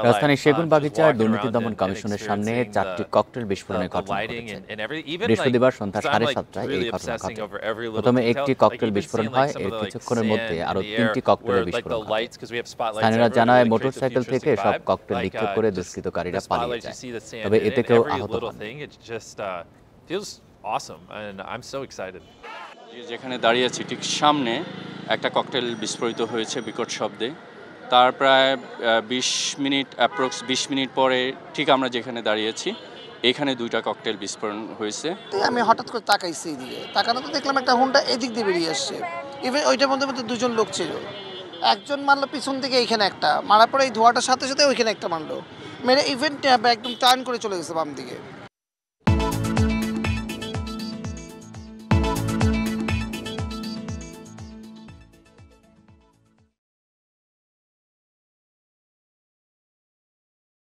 রাজধানীর সেগুনবাগিচার দুর্নীতি দমন কমিশনের সামনে 4টি ককটেল বিস্ফোরণের ঘটনা ঘটেছে। বৃহস্পতিবার সন্ধ্যা 7:30টায় এই ঘটনা ঘটে। প্রথমে একটি ককটেল বিস্ফোরণ হয়, এর কিছুক্ষণের মধ্যে আরও 3টি ককটেলের বিস্ফোরণ ঘটে। স্থানীয়রা জানায়, মোটরসাইকেল থেকে সব ককটেল নিক্ষেপ করে দুষ্কৃতকারীরা পালিয়ে যায়, তবে এতে কেউ আহত হননি। যেখানে দাঁড়িয়ে আছি ঠিক সামনে একটা ককটেল বিস্ফোরিত হয়েছে বিকট শব্দে। তার প্রায় 20 মিনিট পরে ঠিক আমরা যেখানে দাঁড়িয়েছি এখানে 2টা ককটেল বিস্ফোরণ হয়েছে। আমি হঠাৎ করে তাকাইছি এদিকে, তাকানোতে দেখলাম একটা হুন্ডা এদিক দিয়ে বেরিয়ে আসছে। ইভেন ওইটার মধ্যে মধ্যে 2জন লোক ছিল। একজন মারলো পিছন থেকে, এইখানে একটা মারার পরে এই ধোঁয়াটার সাথে সাথে ওইখানে একটা মারলো, মেরে ইভেন্ট একদম টার্ন করে চলে গেছে বাম দিকে।